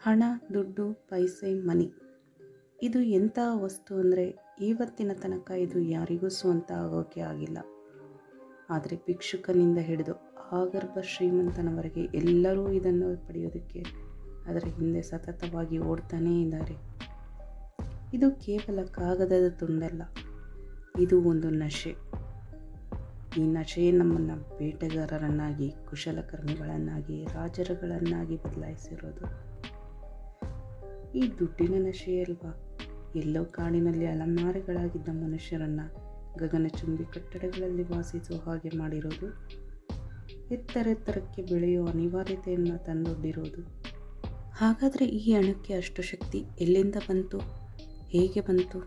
ಹಣ, ದುಡ್ಡು, ಪೈಸೆ, ಮನಿ ಇದು ಎಂಥ ವಸ್ತು ಅಂದರೆ ಇವತ್ತಿನ ತನಕ ಇದು ಯಾರಿಗೂ ಸ್ವಂತ ಆಗೋಕ್ಕೆ ಆಗಿಲ್ಲ. ಆದರೆ ಭಿಕ್ಷುಕನಿಂದ ಹಿಡಿದು ಆಗರ್ಭ ಶ್ರೀಮಂತನವರೆಗೆ ಎಲ್ಲರೂ ಇದನ್ನು ಪಡೆಯೋದಕ್ಕೆ ಅದರ ಹಿಂದೆ ಸತತವಾಗಿ ಓಡ್ತಾನೇ ಇದ್ದಾರೆ. ಇದು ಕೇವಲ ಕಾಗದದ ತುಂಡಲ್ಲ, ಇದು ಒಂದು ನಶೆ. ಈ ನಶೆಯೇ ನಮ್ಮನ್ನು ಬೇಟೆಗಾರರನ್ನಾಗಿ, ಕುಶಲಕರ್ಮಿಗಳನ್ನಾಗಿ, ರಾಜರುಗಳನ್ನಾಗಿ ಬದಲಾಯಿಸಿರೋದು. ಈ ದುಡ್ಡಿನ ನಶೆಯಲ್ವಾ ಎಲ್ಲೋ ಕಾಡಿನಲ್ಲಿ ಅಲೆಮಾರಿಗಳಾಗಿದ್ದ ಮನುಷ್ಯರನ್ನು ಗಗನಚುಂಬಿ ಕಟ್ಟಡಗಳಲ್ಲಿ ವಾಸಿಸುವ ಹಾಗೆ ಮಾಡಿರೋದು, ಎತ್ತರೆತ್ತರಕ್ಕೆ ಬೆಳೆಯುವ ಅನಿವಾರ್ಯತೆಯನ್ನು ತಂದೊಡ್ಡಿರೋದು. ಹಾಗಾದರೆ ಈ ಹಣಕ್ಕೆ ಅಷ್ಟು ಶಕ್ತಿ ಎಲ್ಲಿಂದ ಬಂತು? ಹೇಗೆ ಬಂತು?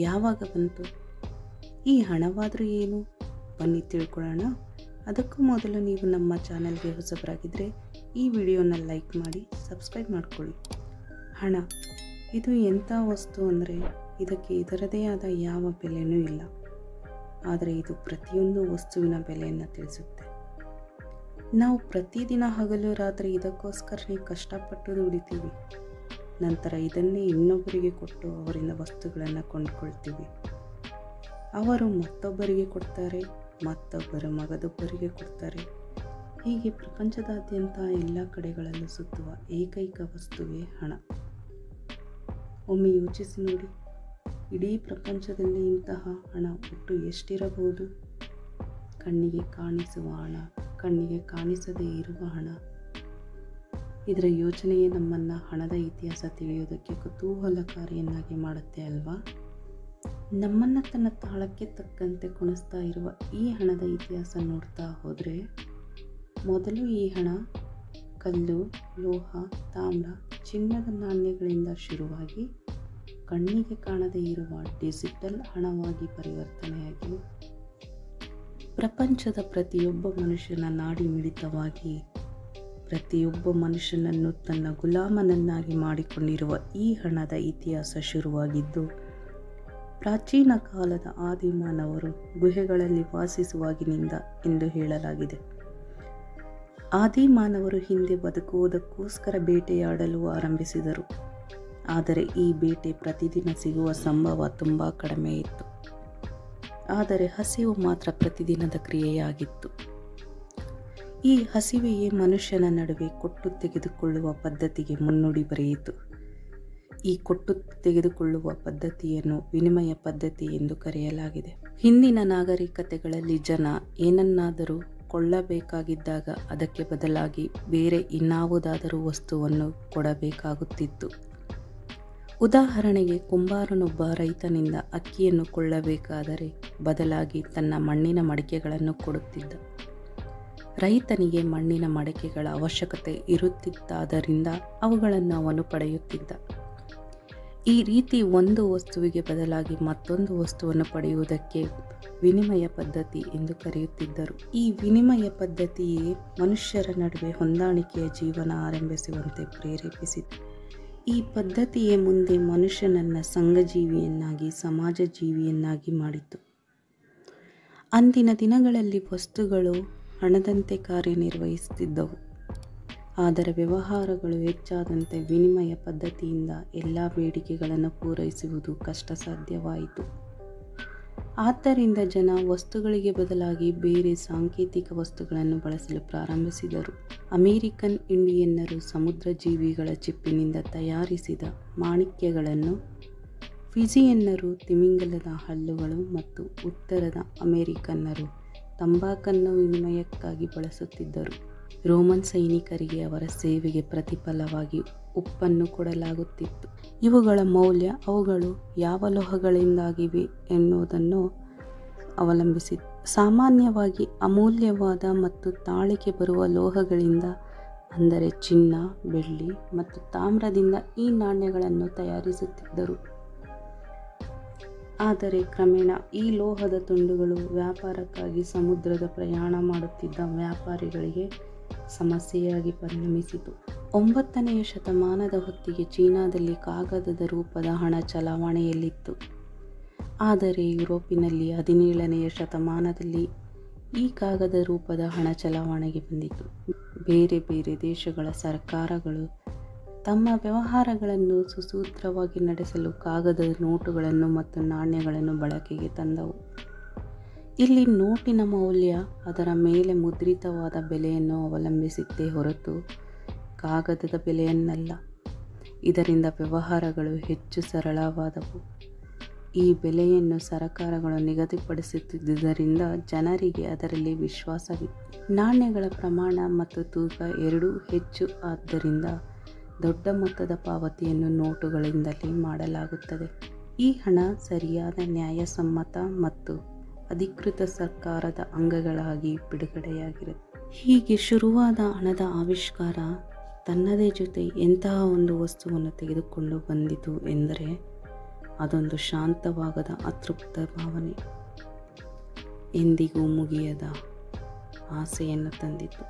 ಯಾವಾಗ ಬಂತು? ಈ ಹಣವಾದರೂ ಏನು? ಬನ್ನಿ ತಿಳ್ಕೊಳ್ಳೋಣ. ಅದಕ್ಕೂ ಮೊದಲು ನೀವು ನಮ್ಮ ಚಾನಲ್ಗೆ ಹೊಸಬರಾಗಿದ್ದರೆ ಈ ವಿಡಿಯೋನ ಲೈಕ್ ಮಾಡಿ, ಸಬ್ಸ್ಕ್ರೈಬ್ ಮಾಡ್ಕೊಳ್ಳಿ. ಹಣ ಇದು ಎಂಥ ವಸ್ತು ಅಂದರೆ ಇದಕ್ಕೆ ಇದರದೇ ಆದ ಯಾವ ಬೆಲೆಯೂ ಇಲ್ಲ. ಆದರೆ ಇದು ಪ್ರತಿಯೊಂದು ವಸ್ತುವಿನ ಬೆಲೆಯನ್ನು ತಿಳಿಸುತ್ತೆ. ನಾವು ಪ್ರತಿದಿನ ಹಗಲು ರಾತ್ರಿ ಇದಕ್ಕೋಸ್ಕರನೇ ಕಷ್ಟಪಟ್ಟು ದುಡಿತೀವಿ. ನಂತರ ಇದನ್ನೇ ಇನ್ನೊಬ್ಬರಿಗೆ ಕೊಟ್ಟು ಅವರಿಂದ ವಸ್ತುಗಳನ್ನು ಕೊಂಡುಕೊಳ್ತೀವಿ. ಅವರು ಮತ್ತೊಬ್ಬರಿಗೆ ಕೊಡ್ತಾರೆ, ಮತ್ತೊಬ್ಬರು ಮಗದೊಬ್ಬರಿಗೆ ಕೊಡ್ತಾರೆ. ಹೀಗೆ ಪ್ರಪಂಚದಾದ್ಯಂತ ಎಲ್ಲ ಕಡೆಗಳಲ್ಲೂ ಸುತ್ತುವ ಏಕೈಕ ವಸ್ತುವೇ ಹಣ. ಒಮ್ಮೆ ಯೋಚಿಸಿ ನೋಡಿ, ಇಡೀ ಪ್ರಪಂಚದಲ್ಲಿ ಇಂತಹ ಹಣ ಒಟ್ಟು ಎಷ್ಟಿರಬಹುದು? ಕಣ್ಣಿಗೆ ಕಾಣಿಸುವ ಹಣ, ಕಣ್ಣಿಗೆ ಕಾಣಿಸದೇ ಇರುವ ಹಣ. ಇದರ ಯೋಚನೆಯೇ ನಮ್ಮನ್ನು ಹಣದ ಇತಿಹಾಸ ತಿಳಿಯೋದಕ್ಕೆ ಕುತೂಹಲಕಾರಿಯನ್ನಾಗಿ ಮಾಡುತ್ತೆ ಅಲ್ವಾ? ನಮ್ಮನ್ನು ತನ್ನ ತಾಳಕ್ಕೆ ತಕ್ಕಂತೆ ಕುಣಿಸ್ತಾ ಇರುವ ಈ ಹಣದ ಇತಿಹಾಸ ನೋಡ್ತಾ ಹೋದರೆ, ಮೊದಲು ಈ ಹಣ ಕಲ್ಲು, ಲೋಹ, ತಾಮ್ರ, ಚಿನ್ನದ ನಾಣ್ಯಗಳಿಂದ ಶುರುವಾಗಿ ಕಣ್ಣಿಗೆ ಕಾಣದೇ ಇರುವ ಡಿಜಿಟಲ್ ಹಣವಾಗಿ ಪರಿವರ್ತನೆಯಾಗಿ ಪ್ರಪಂಚದ ಪ್ರತಿಯೊಬ್ಬ ಮನುಷ್ಯನ ನಾಡಿ ಮಿಡಿತವಾಗಿ ಪ್ರತಿಯೊಬ್ಬ ಮನುಷ್ಯನನ್ನು ತನ್ನ ಗುಲಾಮನನ್ನಾಗಿ ಮಾಡಿಕೊಂಡಿರುವ ಈ ಹಣದ ಇತಿಹಾಸ ಶುರುವಾಗಿದ್ದು ಪ್ರಾಚೀನ ಕಾಲದ ಆದಿಮಾನವರು ಗುಹೆಗಳಲ್ಲಿ ವಾಸಿಸುವಾಗಿನಿಂದ ಎಂದು ಹೇಳಲಾಗಿದೆ. ಆದಿಮಾನವರು ಹಿಂದೆ ಬದುಕುವುದಕ್ಕೋಸ್ಕರ ಬೇಟೆಯಾಡಲು ಆರಂಭಿಸಿದರು. ಆದರೆ ಈ ಬೇಟೆ ಪ್ರತಿದಿನ ಸಿಗುವ ಸಂಭವ ತುಂಬ ಕಡಿಮೆ ಇತ್ತು. ಆದರೆ ಹಸಿವು ಮಾತ್ರ ಪ್ರತಿದಿನದ ಕ್ರಿಯೆಯಾಗಿತ್ತು. ಈ ಹಸಿವೆಯೇ ಮನುಷ್ಯನ ನಡುವೆ ಕೊಟ್ಟು ತೆಗೆದುಕೊಳ್ಳುವ ಪದ್ಧತಿಗೆ ಮುನ್ನುಡಿ ಬರೆಯಿತು. ಈ ಕೊಟ್ಟು ತೆಗೆದುಕೊಳ್ಳುವ ಪದ್ಧತಿಯನ್ನು ವಿನಿಮಯ ಪದ್ಧತಿ ಎಂದು ಕರೆಯಲಾಗಿದೆ. ಹಿಂದಿನ ನಾಗರಿಕತೆಗಳಲ್ಲಿ ಜನ ಏನನ್ನಾದರೂ ಕೊಳ್ಳಬೇಕಾಗಿದ್ದಾಗ ಅದಕ್ಕೆ ಬದಲಾಗಿ ಬೇರೆ ಇನ್ನಾವುದಾದರೂ ವಸ್ತುವನ್ನು ಕೊಡಬೇಕಾಗುತ್ತಿತ್ತು. ಉದಾಹರಣೆಗೆ, ಕುಂಬಾರನೊಬ್ಬ ರೈತನಿಂದ ಅಕ್ಕಿಯನ್ನು ಕೊಳ್ಳಬೇಕಾದರೆ ಬದಲಾಗಿ ತನ್ನ ಮಣ್ಣಿನ ಮಡಿಕೆಗಳನ್ನು ಕೊಡುತ್ತಿದ್ದ. ರೈತನಿಗೆ ಮಣ್ಣಿನ ಮಡಿಕೆಗಳ ಅವಶ್ಯಕತೆ ಇರುತ್ತಿತ್ತಾದ್ದರಿಂದ ಅವುಗಳನ್ನು ಅವನು ಪಡೆಯುತ್ತಿದ್ದ. ಈ ರೀತಿ ಒಂದು ವಸ್ತುವಿಗೆ ಬದಲಾಗಿ ಮತ್ತೊಂದು ವಸ್ತುವನ್ನು ಪಡೆಯುವುದಕ್ಕೆ ವಿನಿಮಯ ಪದ್ಧತಿ ಎಂದು ಕರೆಯುತ್ತಿದ್ದರು. ಈ ವಿನಿಮಯ ಪದ್ಧತಿಯೇ ಮನುಷ್ಯರ ನಡುವೆ ಹೊಂದಾಣಿಕೆಯ ಜೀವನ ಆರಂಭಿಸುವಂತೆ ಪ್ರೇರೇಪಿಸಿತು. ಈ ಪದ್ಧತಿಯೇ ಮುಂದೆ ಮನುಷ್ಯನನ್ನು ಸಂಘಜೀವಿಯನ್ನಾಗಿ, ಸಮಾಜ ಜೀವಿಯನ್ನಾಗಿ ಮಾಡಿತು. ಅಂದಿನ ದಿನಗಳಲ್ಲಿ ವಸ್ತುಗಳು ಹಣದಂತೆ ಕಾರ್ಯನಿರ್ವಹಿಸುತ್ತಿದ್ದವು. ಆದರೆ ವ್ಯವಹಾರಗಳು ಹೆಚ್ಚಾದಂತೆ ವಿನಿಮಯ ಪದ್ಧತಿಯಿಂದ ಎಲ್ಲ ಬೇಡಿಕೆಗಳನ್ನು ಪೂರೈಸುವುದು ಕಷ್ಟಸಾಧ್ಯವಾಯಿತು. ಆದ್ದರಿಂದ ಜನ ವಸ್ತುಗಳಿಗೆ ಬದಲಾಗಿ ಬೇರೆ ಸಾಂಕೇತಿಕ ವಸ್ತುಗಳನ್ನು ಬಳಸಲು ಪ್ರಾರಂಭಿಸಿದರು. ಅಮೇರಿಕನ್ ಇಂಡಿಯನ್ನರು ಸಮುದ್ರ ಜೀವಿಗಳ ಚಿಪ್ಪಿನಿಂದ ತಯಾರಿಸಿದ ಮಾಣಿಕ್ಯಗಳನ್ನು, ಫಿಜಿಯನ್ನರು ತಿಮಿಂಗಲದ ಹಲ್ಲುಗಳು ಮತ್ತು ಉತ್ತರದ ಅಮೇರಿಕನ್ನರು ತಂಬಾಕನ್ನು ವಿನಿಮಯಕ್ಕಾಗಿ ಬಳಸುತ್ತಿದ್ದರು. ರೋಮನ್ ಸೈನಿಕರಿಗೆ ಅವರ ಸೇವೆಗೆ ಪ್ರತಿಫಲವಾಗಿ ಉಪ್ಪನ್ನು ಕೊಡಲಾಗುತ್ತಿತ್ತು. ಇವುಗಳ ಮೌಲ್ಯ ಅವುಗಳು ಯಾವ ಲೋಹಗಳಿಂದಾಗಿವೆ ಎನ್ನುವುದನ್ನು ಅವಲಂಬಿಸಿತ್ತು. ಸಾಮಾನ್ಯವಾಗಿ ಅಮೂಲ್ಯವಾದ ಮತ್ತು ತಾಳಿಕೆ ಬರುವ ಲೋಹಗಳಿಂದ, ಅಂದರೆ ಚಿನ್ನ, ಬೆಳ್ಳಿ ಮತ್ತು ತಾಮ್ರದಿಂದ ಈ ನಾಣ್ಯಗಳನ್ನು ತಯಾರಿಸುತ್ತಿದ್ದರು. ಆದರೆ ಕ್ರಮೇಣ ಈ ಲೋಹದ ತುಂಡುಗಳು ವ್ಯಾಪಾರಕ್ಕಾಗಿ ಸಮುದ್ರದ ಪ್ರಯಾಣ ಮಾಡುತ್ತಿದ್ದ ವ್ಯಾಪಾರಿಗಳಿಗೆ ಸಮಸ್ಯೆಯಾಗಿ ಪರಿಣಮಿಸಿತು. 9ನೇ ಶತಮಾನದ ಹೊತ್ತಿಗೆ ಚೀನಾದಲ್ಲಿ ಕಾಗದದ ರೂಪದ ಹಣ ಚಲಾವಣೆಯಲ್ಲಿತ್ತು. ಆದರೆ ಯುರೋಪಿನಲ್ಲಿ 17ನೇ ಶತಮಾನದಲ್ಲಿ ಈ ಕಾಗದ ರೂಪದ ಹಣ ಚಲಾವಣೆಗೆ ಬಂದಿತು. ಬೇರೆ ಬೇರೆ ದೇಶಗಳ ಸರ್ಕಾರಗಳು ತಮ್ಮ ವ್ಯವಹಾರಗಳನ್ನು ಸುಸೂತ್ರವಾಗಿ ನಡೆಸಲು ಕಾಗದದ ನೋಟುಗಳನ್ನು ಮತ್ತು ನಾಣ್ಯಗಳನ್ನು ಬಳಕೆಗೆ ತಂದವು. ಇಲ್ಲಿ ನೋಟಿನ ಮೌಲ್ಯ ಅದರ ಮೇಲೆ ಮುದ್ರಿತವಾದ ಬೆಲೆಯನ್ನು ಅವಲಂಬಿಸಿತ್ತೇ ಹೊರತು ಕಾಗದದ ಬೆಲೆಯನ್ನಲ್ಲ. ಇದರಿಂದ ವ್ಯವಹಾರಗಳು ಹೆಚ್ಚು ಸರಳವಾದವು. ಈ ಬೆಲೆಯನ್ನು ಸರಕಾರಗಳು ನಿಗದಿಪಡಿಸುತ್ತಿದ್ದುದರಿಂದ ಜನರಿಗೆ ಅದರಲ್ಲಿ ವಿಶ್ವಾಸವಿತ್ತು. ನಾಣ್ಯಗಳ ಪ್ರಮಾಣ ಮತ್ತು ತೂಕ ಎರಡೂ ಹೆಚ್ಚು ಆದ್ದರಿಂದ ದೊಡ್ಡ ಮೊತ್ತದ ಪಾವತಿಯನ್ನು ನೋಟುಗಳಿಂದಲೇ ಮಾಡಲಾಗುತ್ತದೆ. ಈ ಹಣ ಸರಿಯಾದ, ನ್ಯಾಯಸಮ್ಮತ ಮತ್ತು ಅಧಿಕೃತ ಸರ್ಕಾರದ ಅಂಗಗಳಾಗಿ ಬಿಡುಗಡೆಯಾಗಿರುತ್ತೆ. ಹೀಗೆ ಶುರುವಾದ ಹಣದ ಆವಿಷ್ಕಾರ ತನ್ನದೇ ಜೊತೆ ಎಂತಹ ಒಂದು ವಸ್ತುವನ್ನು ತೆಗೆದುಕೊಂಡು ಬಂದಿತು ಎಂದರೆ ಅದೊಂದು ಶಾಂತವಾಗದ ಅತೃಪ್ತ ಭಾವನೆ, ಎಂದಿಗೂ ಮುಗಿಯದ ಆಸೆಯನ್ನು ತಂದಿತು.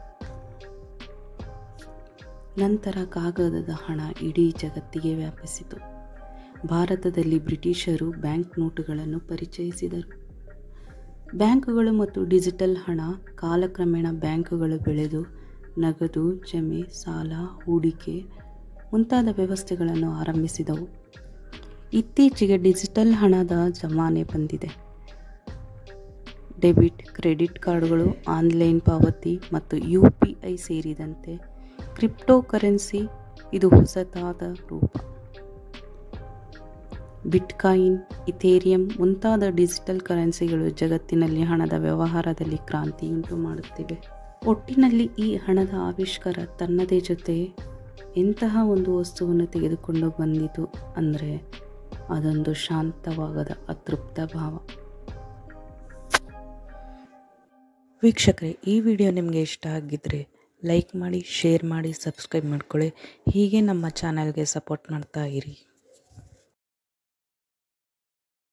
ನಂತರ ಕಾಗದದ ಹಣ ಇಡೀ ಜಗತ್ತಿಗೆ ವ್ಯಾಪಿಸಿತು. ಭಾರತದಲ್ಲಿ ಬ್ರಿಟಿಷರು ಬ್ಯಾಂಕ್ ನೋಟುಗಳನ್ನು ಪರಿಚಯಿಸಿದರು. ಬ್ಯಾಂಕುಗಳು ಮತ್ತು ಡಿಜಿಟಲ್ ಹಣ ಕಾಲಕ್ರಮೇಣ ಬ್ಯಾಂಕುಗಳು ಬೆಳೆದು ನಗದು, ಜಮೆ, ಸಾಲ, ಹೂಡಿಕೆ ಮುಂತಾದ ವ್ಯವಸ್ಥೆಗಳನ್ನು ಆರಂಭಿಸಿದವು. ಇತ್ತೀಚೆಗೆ ಡಿಜಿಟಲ್ ಹಣದ ಜಮಾನೆ ಬಂದಿದೆ. ಡೆಬಿಟ್, ಕ್ರೆಡಿಟ್ ಕಾರ್ಡುಗಳು, ಆನ್ಲೈನ್ ಪಾವತಿ ಮತ್ತು UPI ಸೇರಿದಂತೆ ಕ್ರಿಪ್ಟೋ ಕರೆನ್ಸಿ ಇದು ಹೊಸತಾದ ರೂಪ. ಬಿಟ್ಕಾಯಿನ್, ಇಥೇರಿಯಂ ಮುಂತಾದ ಡಿಜಿಟಲ್ ಕರೆನ್ಸಿಗಳು ಜಗತ್ತಿನಲ್ಲಿ ಹಣದ ವ್ಯವಹಾರದಲ್ಲಿ ಕ್ರಾಂತಿಯುಂಟು ಮಾಡುತ್ತಿವೆ. ಒಟ್ಟಿನಲ್ಲಿ ಈ ಹಣದ ಆವಿಷ್ಕಾರ ತನ್ನದೇ ಜೊತೆ ಎಂತಹ ಒಂದು ವಸ್ತುವನ್ನು ತೆಗೆದುಕೊಂಡು ಬಂದಿತು ಅಂದರೆ ಅದೊಂದು ಶಾಂತವಾಗದ ಅತೃಪ್ತ ಭಾವ. ವೀಕ್ಷಕರೇ, ಈ ವಿಡಿಯೋ ನಿಮಗೆ ಇಷ್ಟ ಆಗಿದ್ದರೆ ಲೈಕ್ ಮಾಡಿ, ಶೇರ್ ಮಾಡಿ, ಸಬ್ಸ್ಕ್ರೈಬ್ ಮಾಡ್ಕೊಳ್ಳಿ. ಹೀಗೆ ನಮ್ಮ ಚಾನಲ್ಗೆ ಸಪೋರ್ಟ್ ಮಾಡ್ತಾ ಇರಿ.